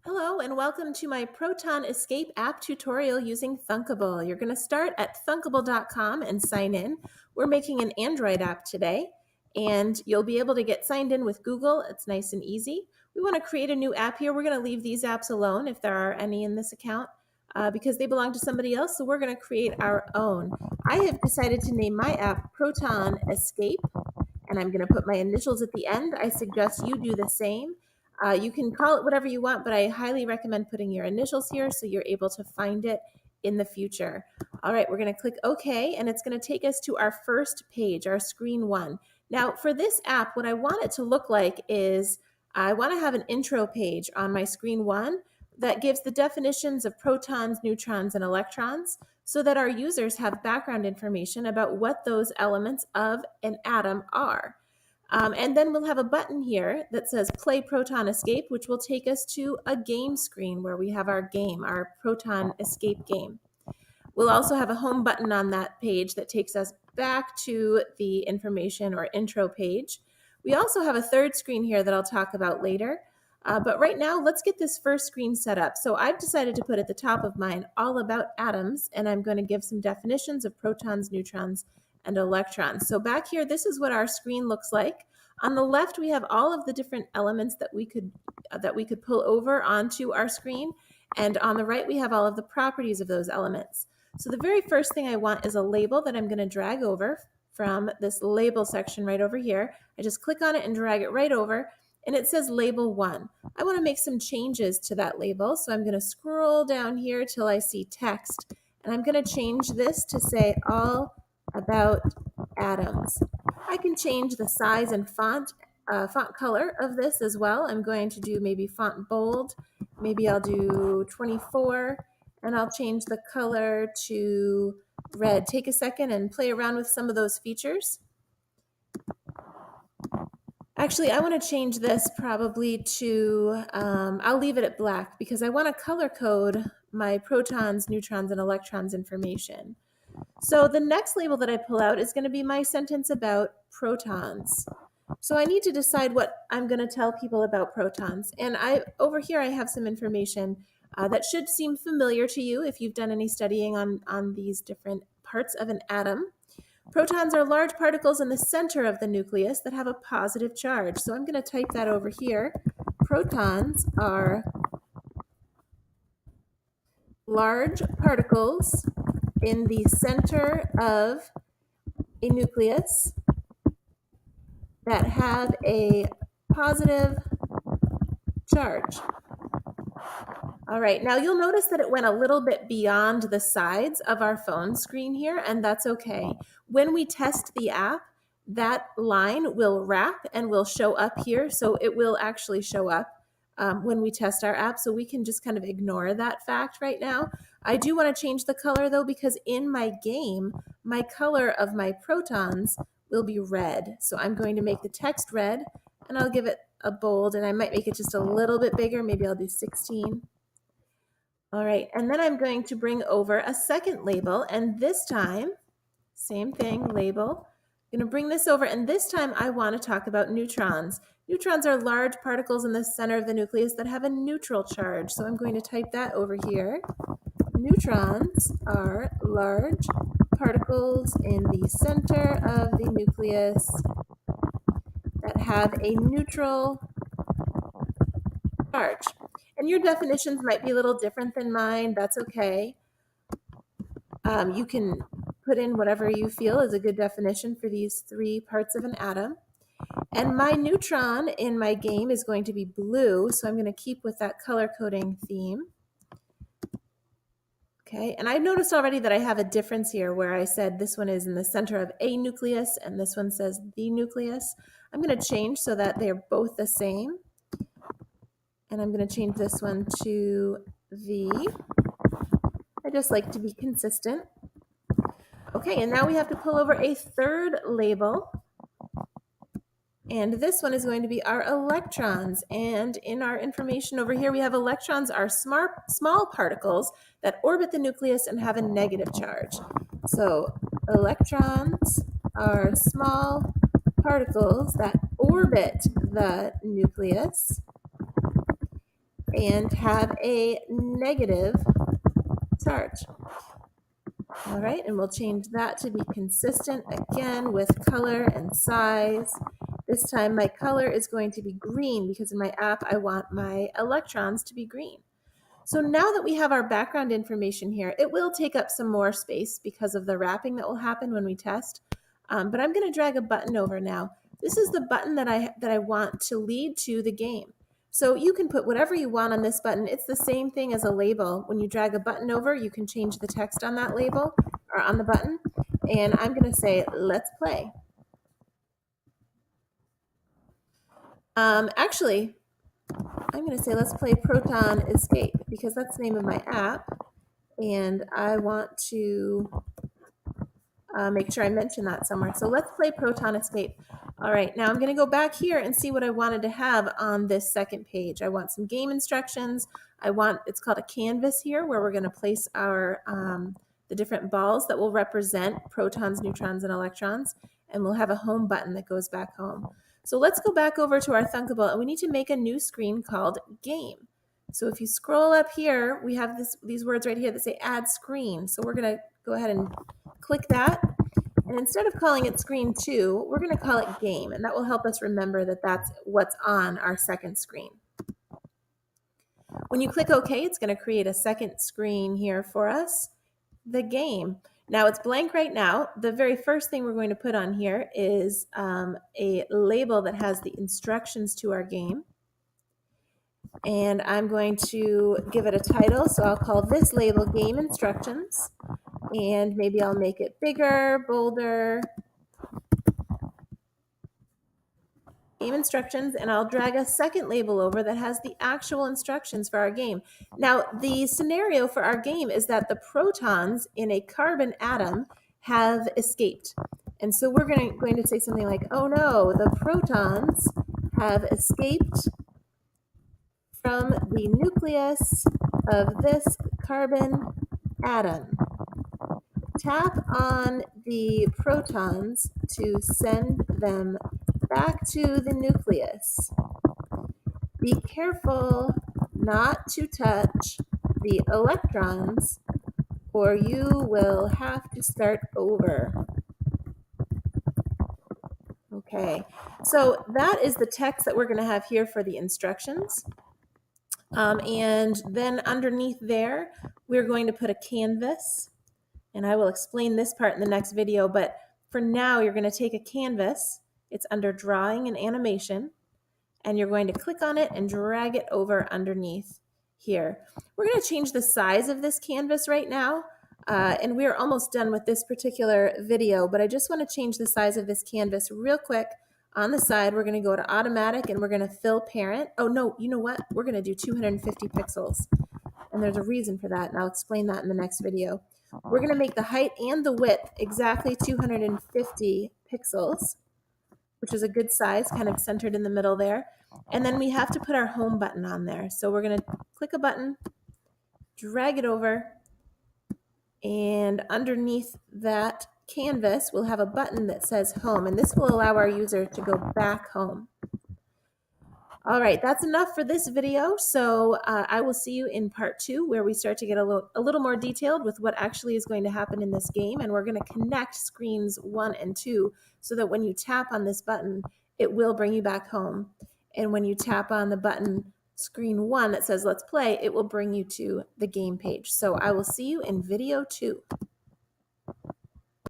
Hello and welcome to my Proton Escape app tutorial using Thunkable. You're going to start at thunkable.com and sign in. We're making an Android app today and you'll be able to get signed in with Google. It's nice and easy. We want to create a new app here. We're going to leave these apps alone if there are any in this account because they belong to somebody else. So we're going to create our own. I have decided to name my app Proton Escape and I'm going to put my initials at the end. I suggest you do the same. You can call it whatever you want, but I highly recommend putting your initials here so you're able to find it in the future. All right, we're going to click OK, and it's going to take us to our first page, our screen one. Now, for this app, what I want it to look like is I want to have an intro page on my screen one that gives the definitions of protons, neutrons, and electrons so that our users have background information about what those elements of an atom are. And then we'll have a button here that says Play Proton Escape, which will take us to a game screen where we have our game, our Proton Escape game. We'll also have a home button on that page that takes us back to the information or intro page. We also have a third screen here that I'll talk about later. But right now, let's get this first screen set up. So I've decided to put at the top of mine all about atoms, and I'm going to give some definitions of protons, neutrons, and electrons. So back here, this is what our screen looks like. On the left, we have all of the different elements that we could pull over onto our screen. And on the right, we have all of the properties of those elements. So the very first thing I want is a label that I'm going to drag over from this label section right over here. I just click on it and drag it right over, and it says label 1. I want to make some changes to that label, so I'm going to scroll down here till I see text, and I'm going to change this to say all about atoms. I can change the size and font color of this as well. I'm going to do maybe font bold. Maybe I'll do 24, and I'll change the color to red. Take a second and play around with some of those features. Actually, I want to change this probably to, I'll leave it at black because I want to color code my protons, neutrons, and electrons information. So the next label that I pull out is going to be my sentence about protons. So I need to decide what I'm going to tell people about protons. And over here I have some information that should seem familiar to you if you've done any studying on these different parts of an atom. Protons are large particles in the center of the nucleus that have a positive charge. So I'm going to type that over here. Protons are large particles in the center of a nucleus that have a positive charge. All right, now you'll notice that it went a little bit beyond the sides of our phone screen here, and that's okay. When we test the app, that line will wrap and will show up here, so it will actually show up when we test our app, so we can just kind of ignore that fact right now. I do want to change the color though, because in my game, my color of my protons will be red. So I'm going to make the text red, and I'll give it a bold, and I might make it just a little bit bigger. Maybe I'll do 16. All right, and then I'm going to bring over a second label, and this time, same thing, label. I'm going to bring this over, and this time I want to talk about neutrons. Neutrons are large particles in the center of the nucleus that have a neutral charge. So I'm going to type that over here. Neutrons are large particles in the center of the nucleus that have a neutral charge. And your definitions might be a little different than mine. That's okay. You can put in whatever you feel is a good definition for these three parts of an atom. And my neutron in my game is going to be blue, so I'm going to keep with that color coding theme. Okay, and I noticed already that I have a difference here where I said this one is in the center of a nucleus and this one says the nucleus. I'm going to change so that they're both the same. And I'm going to change this one to the. I just like to be consistent. Okay, and now we have to pull over a third label. And this one is going to be our electrons. And in our information over here, we have electrons are small particles that orbit the nucleus and have a negative charge. So electrons are small particles that orbit the nucleus and have a negative charge. All right, and we'll change that to be consistent again with color and size. This time my color is going to be green because in my app I want my electrons to be green. So now that we have our background information here, it will take up some more space because of the wrapping that will happen when we test. But I'm going to drag a button over now. This is the button that I want to lead to the game. So you can put whatever you want on this button. It's the same thing as a label. When you drag a button over, you can change the text on that label or on the button. And I'm going to say, let's play. Actually, I'm going to say, let's play Proton Escape because that's the name of my app. And I want to make sure I mention that somewhere. So let's play Proton Escape. All right, now I'm going to go back here and see what I wanted to have on this second page. I want some game instructions. It's called a canvas here where we're going to place our the different balls that will represent protons, neutrons, and electrons. And we'll have a home button that goes back home. So let's go back over to our Thunkable, and we need to make a new screen called Game. So if you scroll up here, we have these words right here that say Add Screen. So we're going to go ahead and click that. And instead of calling it Screen 2, we're going to call it Game. And that will help us remember that that's what's on our second screen. When you click OK, it's going to create a second screen here for us, the game. Now it's blank right now. The very first thing we're going to put on here is a label that has the instructions to our game. And I'm going to give it a title. So I'll call this label Game Instructions. And maybe I'll make it bigger, bolder. Game instructions, and I'll drag a second label over that has the actual instructions for our game. Now, the scenario for our game is that the protons in a carbon atom have escaped. And so we're going to say something like, oh no, the protons have escaped from the nucleus of this carbon atom. Tap on the protons to send them back to the nucleus. Be careful not to touch the electrons or you will have to start over. Okay, so that is the text that we're going to have here for the instructions. And then underneath there, we're going to put a canvas. And I will explain this part in the next video, but for now, you're going to take a canvas. It's under Drawing and Animation, and you're going to click on it and drag it over underneath here. We're going to change the size of this canvas right now, and we're almost done with this particular video, but I just want to change the size of this canvas real quick. On the side, we're going to go to Automatic, and we're going to Fill Parent. Oh, no, you know what? We're going to do 250 pixels, and there's a reason for that, and I'll explain that in the next video. We're going to make the height and the width exactly 250 pixels, which is a good size, kind of centered in the middle there. And then we have to put our home button on there. So we're going to click a button, drag it over, and underneath that canvas, we'll have a button that says Home, and this will allow our user to go back home. All right, that's enough for this video. So I will see you in part 2 where we start to get a little more detailed with what actually is going to happen in this game. And we're going to connect screens 1 and 2 so that when you tap on this button, it will bring you back home. And when you tap on the button screen 1 that says let's play, it will bring you to the game page. So I will see you in video 2.